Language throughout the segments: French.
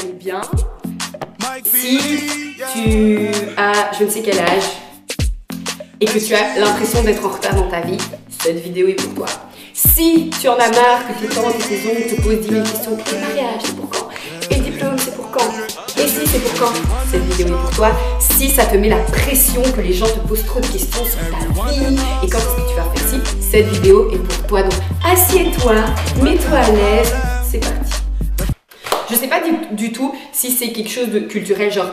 allez bien. Si tu as je ne sais quel âge et que tu as l'impression d'être en retard dans ta vie, cette vidéo est pour toi. Si tu en as marre que tes tantes et tes oncles te posent 10 000 questions, et le mariage c'est pour quand? Et le diplôme c'est pour quand? Et si c'est pour quand? Cette vidéo est pour toi. Si ça te met la pression que les gens te posent trop de questions sur ta vie et quand est-ce que tu vas faire ci, cette vidéo est pour toi. Donc assieds-toi, mets-toi à l'aise, c'est parti. Je sais pas du tout si c'est quelque chose de culturel genre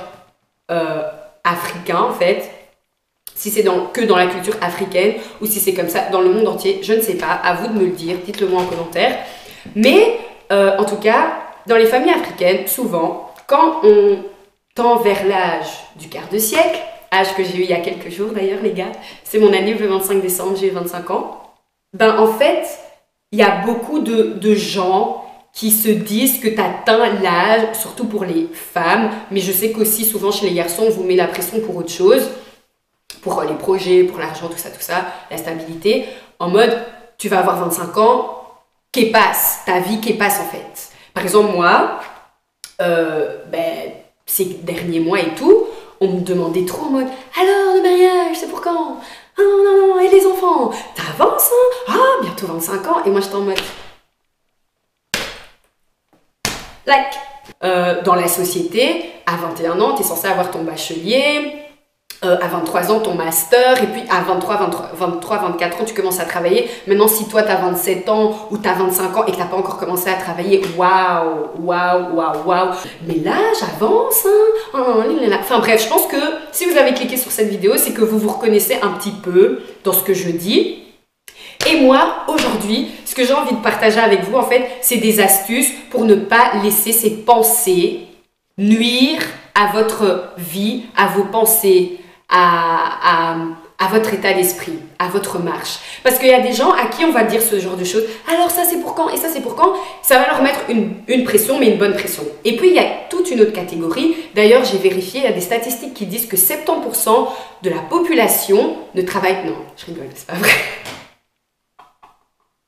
africain en fait, si c'est que dans la culture africaine ou si c'est comme ça dans le monde entier, je ne sais pas, à vous de me le dire, dites-le moi en commentaire. Mais en tout cas, dans les familles africaines, souvent, quand on tend vers l'âge du quart de siècle, âge que j'ai eu il y a quelques jours d'ailleurs les gars, c'est mon année le 25 décembre, j'ai eu 25 ans, ben en fait, il y a beaucoup de gens qui se disent que tu atteins l'âge, surtout pour les femmes, mais je sais qu'aussi souvent chez les garçons, on vous met la pression pour autre chose, pour les projets, pour l'argent, tout ça, la stabilité, en mode, tu vas avoir 25 ans, qu'est passe, ta vie, qu'est passe en fait. Par exemple, moi, ces derniers mois et tout, on me demandait trop en mode, alors le mariage, c'est pour quand? Ah non, et les enfants, t'avances, hein? Ah, bientôt 25 ans, et moi j'étais en mode... dans la société, à 21 ans, tu es censé avoir ton bachelier, à 23 ans, ton master, et puis à 23-24 ans, tu commences à travailler. Maintenant, si toi, tu as 27 ans ou tu as 25 ans et que tu n'as pas encore commencé à travailler, waouh. Mais l'âge avance, hein. Enfin bref, je pense que si vous avez cliqué sur cette vidéo, c'est que vous vous reconnaissez un petit peu dans ce que je dis. Et moi, aujourd'hui, ce que j'ai envie de partager avec vous, en fait, c'est des astuces pour ne pas laisser ces pensées nuire à votre vie, à vos pensées, à votre état d'esprit, à votre marche. Parce qu'il y a des gens à qui on va dire ce genre de choses. Alors ça, c'est pour quand? Et ça, c'est pour quand? Ça va leur mettre une pression, mais une bonne pression. Et puis, il y a toute une autre catégorie. D'ailleurs, j'ai vérifié, il y a des statistiques qui disent que 70% de la population ne travaille... Non, je rigole, c'est pas vrai.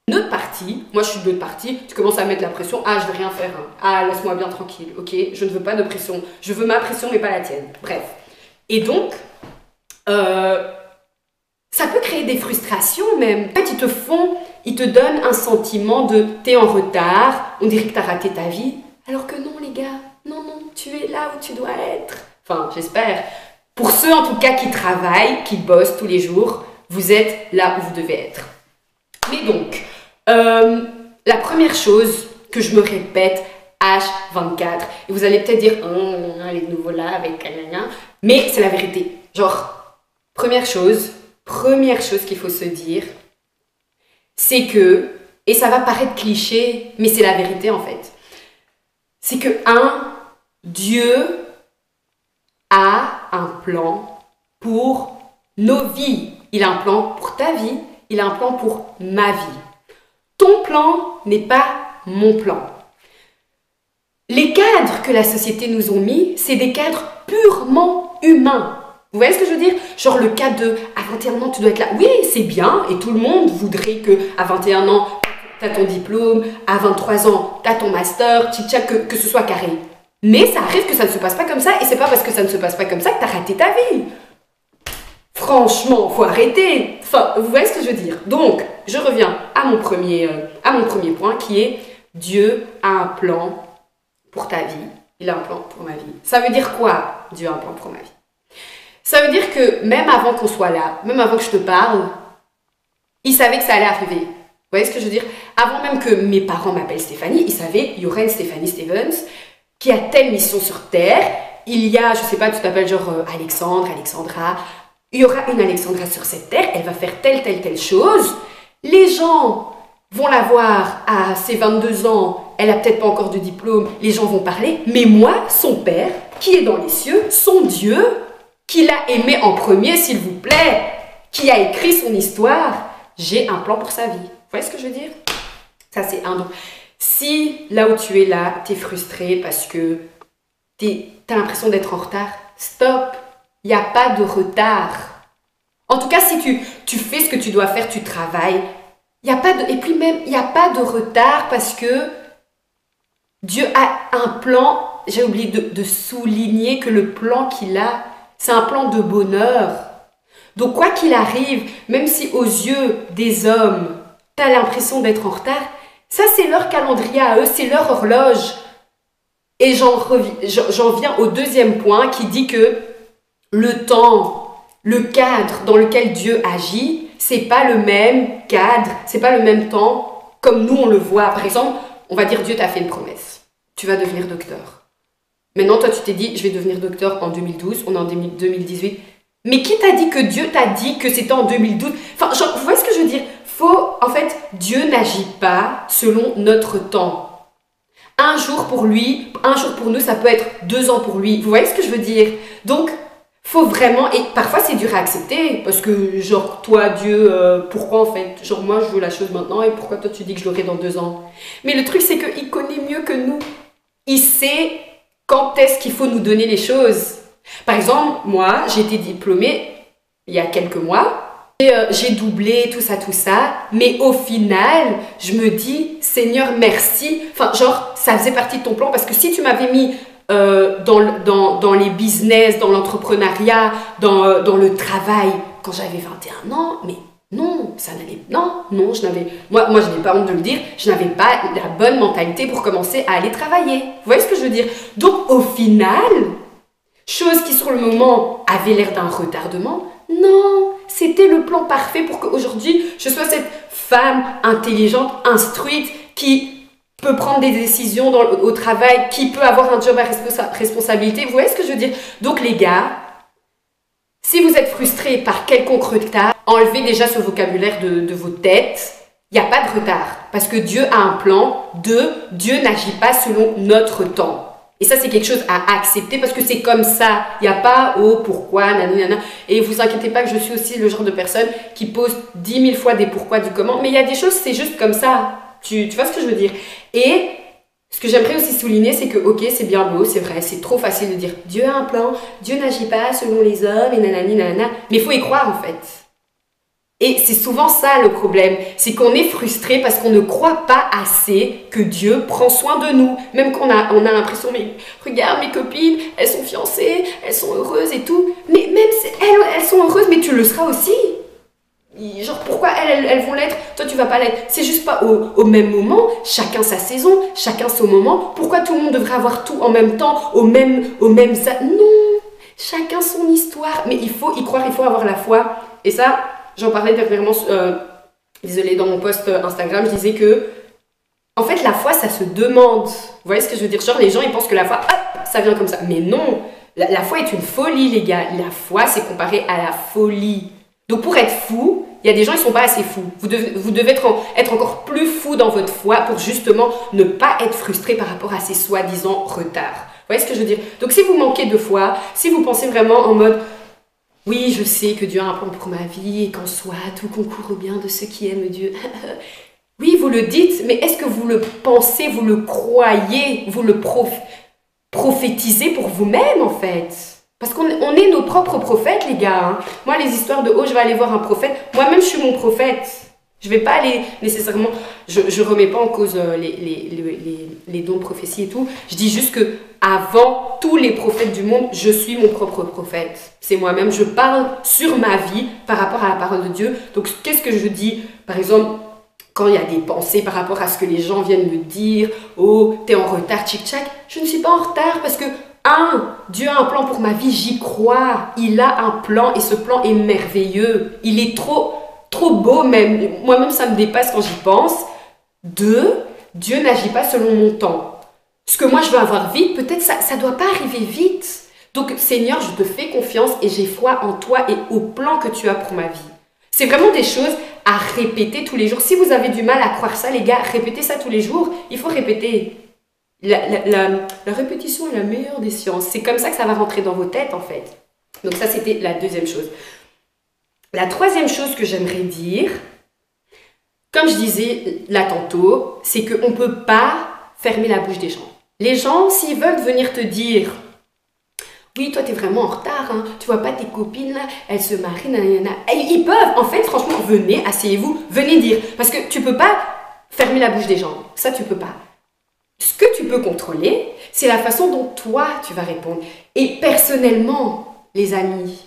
Une autre partie, moi je suis de l'autre partie, tu commences à mettre la pression, ah je vais rien faire, hein. Ah laisse-moi bien tranquille, ok, je ne veux pas de pression, je veux ma pression mais pas la tienne, bref. Et donc, ça peut créer des frustrations même. En fait, ils te donnent un sentiment de t'es en retard, on dirait que t'as raté ta vie, alors que non les gars, non, tu es là où tu dois être. Enfin, j'espère. Pour ceux en tout cas qui travaillent, qui bossent tous les jours, vous êtes là où vous devez être. Mais donc, la première chose que je me répète H24, et vous allez peut-être dire, elle est de nouveau là avec mais c'est la vérité. Genre, première chose qu'il faut se dire, c'est que, et ça va paraître cliché, mais c'est la vérité en fait, c'est que Dieu a un plan pour nos vies. Il a un plan pour ta vie, il a un plan pour ma vie. Ton plan n'est pas mon plan. Les cadres que la société nous a mis, c'est des cadres purement humains. Vous voyez ce que je veux dire? Genre le cadre de à 21 ans, tu dois être là. Oui, c'est bien et tout le monde voudrait que à 21 ans, tu as ton diplôme, à 23 ans, tu as ton master, que ce soit carré. Mais ça arrive que ça ne se passe pas comme ça et c'est pas parce que ça ne se passe pas comme ça que tu as raté ta vie. Franchement, faut arrêter. Enfin, vous voyez ce que je veux dire. Donc, je reviens à mon premier point qui est Dieu a un plan pour ta vie. Il a un plan pour ma vie. Ça veut dire quoi, Dieu a un plan pour ma vie? Ça veut dire que même avant qu'on soit là, même avant que je te parle, il savait que ça allait arriver. Vous voyez ce que je veux dire? Avant même que mes parents m'appellent Stéphanie, ils savaient, il y aurait une Stéphanie Stevens qui a telle mission sur Terre. Il y a, je sais pas, tu t'appelles genre Alexandre, Alexandra. Il y aura une Alexandra sur cette terre, elle va faire telle chose. Les gens vont la voir à ses 22 ans, elle a peut-être pas encore de diplôme, les gens vont parler. Mais moi, son père, qui est dans les cieux, son Dieu, qui l'a aimé en premier, s'il vous plaît, qui a écrit son histoire, j'ai un plan pour sa vie. Vous voyez ce que je veux dire? Ça, c'est un. Donc, si là où tu es là, tu es frustré parce que tu as l'impression d'être en retard, stop! Il n'y a pas de retard. En tout cas, si tu fais ce que tu dois faire, tu travailles, il n'y a pas de... Et puis même, il n'y a pas de retard parce que Dieu a un plan j'ai oublié de souligner que le plan qu'il a, c'est un plan de bonheur. Donc quoi qu'il arrive, même si aux yeux des hommes, tu as l'impression d'être en retard, ça c'est leur calendrier à eux, c'est leur horloge. Et j'en viens au deuxième point qui dit que le temps, le cadre dans lequel Dieu agit, c'est pas le même cadre, c'est pas le même temps comme nous on le voit. Par exemple, on va dire Dieu t'a fait une promesse. Tu vas devenir docteur. Maintenant, toi, tu t'es dit, je vais devenir docteur en 2012, on est en 2018. Mais qui t'a dit que Dieu t'a dit que c'était en 2012? Enfin, genre, vous voyez ce que je veux dire? En fait, Dieu n'agit pas selon notre temps. Un jour pour lui, un jour pour nous, ça peut être 2 ans pour lui. Vous voyez ce que je veux dire? Donc, faut vraiment, et parfois c'est dur à accepter, parce que genre, toi, Dieu, pourquoi en fait? Genre, moi, je veux la chose maintenant, et pourquoi toi, tu dis que je l'aurai dans 2 ans? Mais le truc, c'est qu'il connaît mieux que nous. Il sait quand est-ce qu'il faut nous donner les choses. Par exemple, moi, j'ai été diplômée il y a quelques mois, j'ai doublé tout ça, mais au final, je me dis, Seigneur, merci. Enfin, genre, ça faisait partie de ton plan, parce que si tu m'avais mis dans les business, dans l'entrepreneuriat, dans le travail, quand j'avais 21 ans, mais non, ça n'allait... Non, je n'avais... Moi, je n'ai pas honte de le dire, je n'avais pas la bonne mentalité pour commencer à aller travailler. Vous voyez ce que je veux dire? Donc, au final, chose qui, sur le moment, avait l'air d'un retardement, non, c'était le plan parfait pour qu'aujourd'hui, je sois cette femme intelligente, instruite, qui peut prendre des décisions au travail, qui peut avoir un job à responsabilité. Vous voyez ce que je veux dire? Donc, les gars, si vous êtes frustrés par quelconque retard, enlevez déjà ce vocabulaire de vos têtes. Il n'y a pas de retard. Parce que Dieu a un plan. Dieu n'agit pas selon notre temps. Et ça, c'est quelque chose à accepter parce que c'est comme ça. Il n'y a pas « oh, pourquoi, nanana ». Et vous inquiétez pas que je suis aussi le genre de personne qui pose 10 000 fois des pourquoi, du comment. Mais il y a des choses, c'est juste comme ça. Tu vois ce que je veux dire? Et ce que j'aimerais aussi souligner, c'est que, ok, c'est bien beau, c'est vrai, c'est trop facile de dire « Dieu a un plan, Dieu n'agit pas selon les hommes, et nanani, nanana ». Mais il faut y croire, en fait. Et c'est souvent ça le problème, c'est qu'on est frustré parce qu'on ne croit pas assez que Dieu prend soin de nous. Même qu'on a l'impression, mais regarde mes copines, elles sont fiancées, elles sont heureuses et tout. Mais même si elles sont heureuses, mais tu le seras aussi. Genre pourquoi elles vont l'être, toi tu vas pas l'être? C'est juste pas au même moment, chacun sa saison, chacun son moment. Pourquoi tout le monde devrait avoir tout en même temps, non, chacun son histoire. Mais il faut y croire, il faut avoir la foi. Et ça... J'en parlais dernièrement, désolée, dans mon post Instagram, je disais que, en fait, la foi, ça se demande. Vous voyez ce que je veux dire? Genre, les gens, ils pensent que la foi, hop, ça vient comme ça. Mais non, la foi est une folie, les gars. La foi, c'est comparé à la folie. Donc, pour être fou, il y a des gens, ils sont pas assez fous. Vous devez être encore plus fou dans votre foi pour justement ne pas être frustré par rapport à ces soi-disant retards. Vous voyez ce que je veux dire? Donc, si vous manquez de foi, si vous pensez vraiment en mode... Oui, je sais que Dieu a un plan pour ma vie et qu'en soi, tout concourt au bien de ceux qui aiment Dieu. Oui, vous le dites, mais est-ce que vous le pensez, vous le croyez, vous le prophétisez pour vous-même, en fait? Parce qu'on est nos propres prophètes, les gars. Hein. Moi, les histoires de « oh, je vais aller voir un prophète », moi-même, je suis mon prophète. Je ne vais pas aller nécessairement... Je ne remets pas en cause les dons de prophétie et tout. Je dis juste que avant tous les prophètes du monde, je suis mon propre prophète. C'est moi-même. Je parle sur ma vie par rapport à la parole de Dieu. Donc, qu'est-ce que je dis? Par exemple, quand il y a des pensées par rapport à ce que les gens viennent me dire, « oh, t'es en retard, tchic-tchac », je ne suis pas en retard parce que, Dieu a un plan pour ma vie, j'y crois. Il a un plan et ce plan est merveilleux. Il est trop beau même. Moi-même, ça me dépasse quand j'y pense. 2, Dieu n'agit pas selon mon temps. Ce que moi, je veux avoir vite, peut-être ça ne doit pas arriver vite. Donc, Seigneur, je te fais confiance et j'ai foi en toi et au plan que tu as pour ma vie. C'est vraiment des choses à répéter tous les jours. Si vous avez du mal à croire ça, les gars, répétez ça tous les jours. Il faut répéter. La répétition est la meilleure des sciences. C'est comme ça que ça va rentrer dans vos têtes, en fait. Donc ça, c'était la deuxième chose. La troisième chose que j'aimerais dire, comme je disais là tantôt, c'est qu'on ne peut pas fermer la bouche des gens. Les gens, s'ils veulent venir te dire « oui, toi, tu es vraiment en retard, hein, tu vois pas tes copines, là, elles se marient, nanana. » Ils peuvent, en fait, franchement, venez, asseyez-vous, venez dire. Parce que tu peux pas fermer la bouche des gens. Ça, tu peux pas. Ce que tu peux contrôler, c'est la façon dont toi, tu vas répondre. Et personnellement, les amis,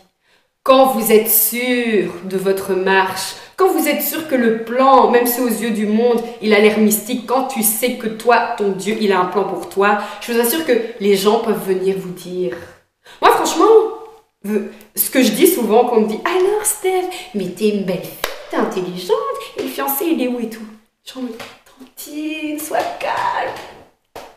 quand vous êtes sûr de votre marche, quand vous êtes sûr que le plan, même si aux yeux du monde, il a l'air mystique, quand tu sais que toi, ton Dieu, il a un plan pour toi, je vous assure que les gens peuvent venir vous dire. Moi, franchement, ce que je dis souvent, quand on me dit « Alors, Steph, mais t'es une belle fille, t'es intelligente, et le fiancé, il est où et tout ?» Je me dis « Tranquille, sois calme,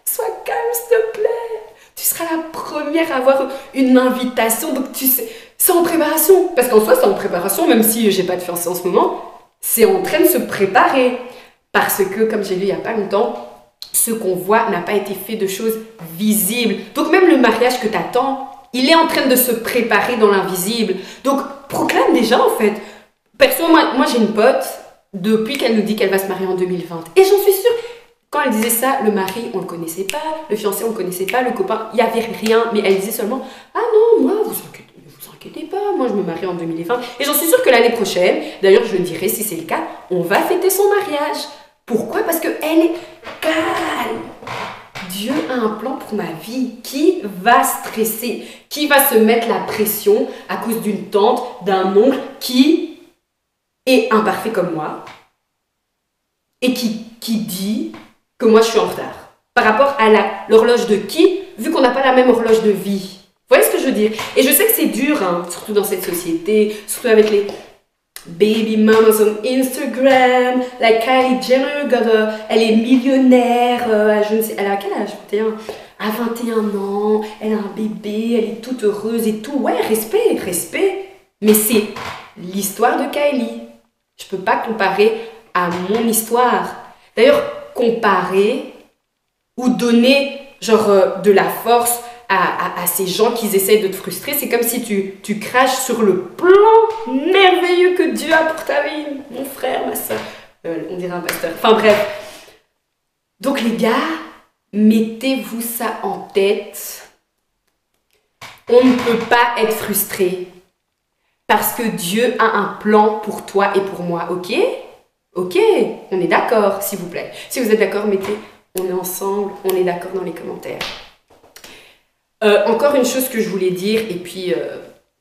s'il te plaît. Tu seras la première à avoir une invitation, donc tu sais, c'est en préparation. » Parce qu'en soi, c'est en préparation, même si j'ai pas de fiancé en ce moment, c'est en train de se préparer. Parce que, comme j'ai lu il y a pas longtemps, ce qu'on voit n'a pas été fait de choses visibles. Donc même le mariage que t'attends, il est en train de se préparer dans l'invisible. Donc proclame déjà en fait. Perso, moi j'ai une pote, depuis qu'elle nous dit qu'elle va se marier en 2020. Et j'en suis sûre, quand elle disait ça, le mari, on le connaissait pas, le fiancé, on le connaissait pas, le copain, il n'y avait rien. Mais elle disait seulement, ah non, moi, vous inquiétez pas, moi je me marie en 2020. Et j'en suis sûre que l'année prochaine, d'ailleurs je dirais si c'est le cas, on va fêter son mariage. Pourquoi? Parce qu'elle est calme. Dieu a un plan pour ma vie. Qui va stresser? Qui va se mettre la pression à cause d'une tante, d'un oncle qui est imparfait comme moi et qui dit que moi je suis en retard? Par rapport à l'horloge de qui? Vu qu'on n'a pas la même horloge de vie. Vous voyez ce que je veux dire? Et je sais que c'est dur, hein, surtout dans cette société, surtout avec les baby mamas on Instagram, like Kylie Jenner, elle est millionnaire, je ne sais, elle a quel âge? 21. À 21 ans, elle a un bébé, elle est toute heureuse et tout. Ouais, respect. Mais c'est l'histoire de Kylie. Je peux pas comparer à mon histoire. D'ailleurs, comparer ou donner genre de la force à ces gens qui essaient de te frustrer, c'est comme si tu craches sur le plan merveilleux que Dieu a pour ta vie, mon frère, ma soeur. On dirait un pasteur. Enfin bref. Donc les gars, mettez-vous ça en tête. On ne peut pas être frustré parce que Dieu a un plan pour toi et pour moi, ok? Ok, on est d'accord, s'il vous plaît. Si vous êtes d'accord, mettez « on est ensemble », on est d'accord dans les commentaires. Encore une chose que je voulais dire, et puis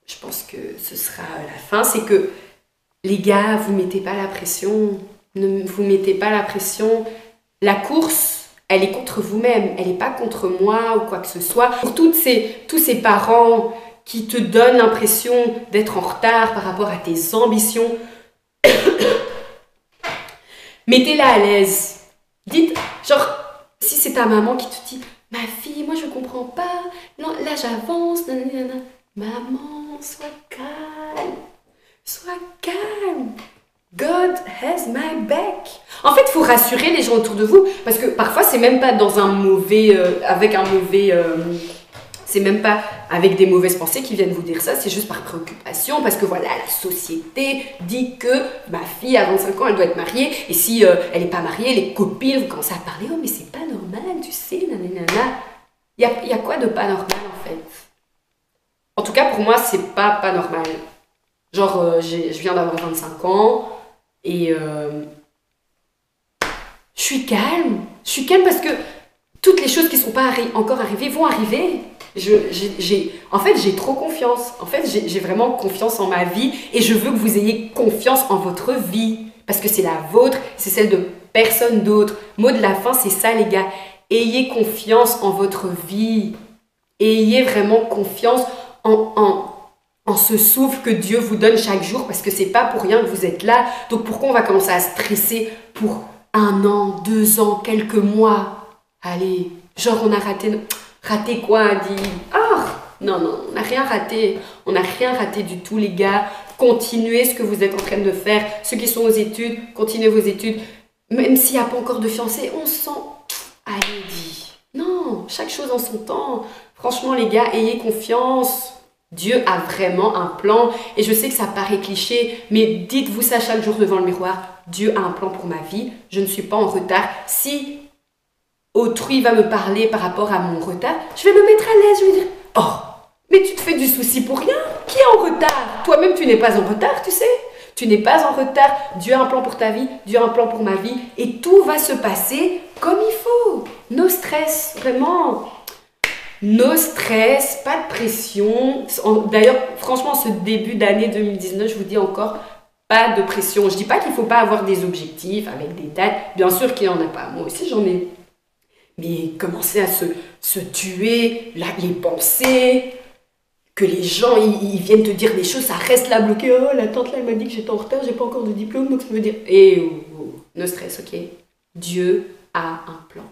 je pense que ce sera la fin, c'est que les gars, vous ne mettez pas la pression. Ne vous mettez pas la pression. La course, elle est contre vous-même, elle n'est pas contre moi ou quoi que ce soit. Pour tous ces parents qui te donnent l'impression d'être en retard par rapport à tes ambitions, mettez-la à l'aise. Dites, genre, si c'est ta maman qui te dit « Ma fille, moi je comprends pas, non, là j'avance, nanana. » Maman, sois calme. Sois calme. God has my back. En fait, il faut rassurer les gens autour de vous, parce que parfois, c'est même pas dans un mauvais, c'est même pas avec des mauvaises pensées qui viennent vous dire ça, c'est juste par préoccupation, parce que voilà, la société dit que ma fille à 25 ans, elle doit être mariée, et si elle n'est pas mariée, les copines vont commencer à parler, oh mais c'est pas normal, tu sais, nanana. Il y a quoi de pas normal en fait? En tout cas, pour moi, c'est pas normal. Genre, je viens d'avoir 25 ans, et je suis calme. Je suis calme parce que toutes les choses qui ne sont pas encore arrivées vont arriver. En fait, j'ai trop confiance. En fait, j'ai vraiment confiance en ma vie et je veux que vous ayez confiance en votre vie. Parce que c'est la vôtre, c'est celle de personne d'autre. Mot de la fin, c'est ça les gars. Ayez confiance en votre vie. Ayez vraiment confiance en ce souffle que Dieu vous donne chaque jour, parce que c'est pas pour rien que vous êtes là. Donc pourquoi on va commencer à stresser pour 1 an, 2 ans, quelques mois? Allez, genre on a raté quoi, dit? Non, on n'a rien raté. On n'a rien raté du tout les gars. Continuez ce que vous êtes en train de faire. Ceux qui sont aux études, continuez vos études. Même s'il n'y a pas encore de fiancé, on sent... Allez, dit. Non, chaque chose en son temps. Franchement les gars, ayez confiance. Dieu a vraiment un plan et je sais que ça paraît cliché, mais dites-vous ça chaque jour devant le miroir. Dieu a un plan pour ma vie, je ne suis pas en retard. Si autrui va me parler par rapport à mon retard, je vais me mettre à l'aise, je vais dire « Oh, mais tu te fais du souci pour rien? Qui est en retard? Toi-même, tu n'es pas en retard, tu sais? Tu n'es pas en retard. Dieu a un plan pour ta vie, Dieu a un plan pour ma vie et tout va se passer comme il faut. No stress, vraiment. No stress, pas de pression. D'ailleurs, franchement, ce début d'année 2019, je vous dis encore, pas de pression. Je dis pas qu'il faut pas avoir des objectifs avec des dates. Bien sûr qu'il y en a pas. Moi aussi, j'en ai. Mais commencer à se tuer, les pensées, que les gens ils viennent te dire des choses, ça reste là bloqué. Oh, la tante là, elle m'a dit que j'étais en retard, j'ai pas encore de diplôme, donc ça veut dire. No stress, ok? Dieu a un plan.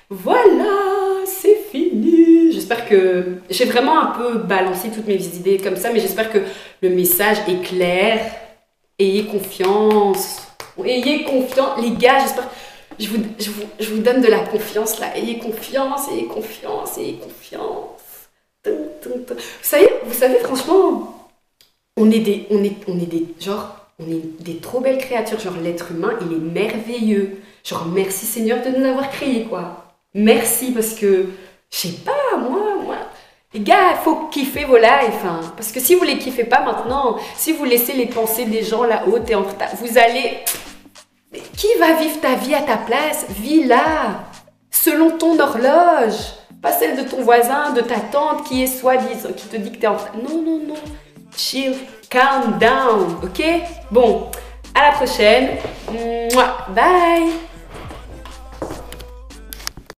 Voilà, c'est fini. J'espère que j'ai vraiment un peu balancé toutes mes idées comme ça, mais j'espère que le message est clair. Ayez confiance. Ayez confiance, les gars, j'espère. Je vous donne de la confiance là. Ayez confiance, ayez confiance, ayez confiance. Vous savez, franchement, on est des trop belles créatures. Genre, l'être humain, il est merveilleux. Genre, merci Seigneur de nous avoir créés, quoi. Merci, parce que, je sais pas, moi, les gars, il faut kiffer vos lives, hein. Parce que si vous les kiffez pas maintenant, si vous laissez les pensées des gens là-haut, t'es en retard, vous allez... Qui va vivre ta vie à ta place? Vis-la, selon ton horloge. Pas celle de ton voisin, de ta tante qui est soi-disant, qui te dit que t'es en retard. Non, non, non. Chill, calm down, ok? Bon, à la prochaine. Mouah, bye.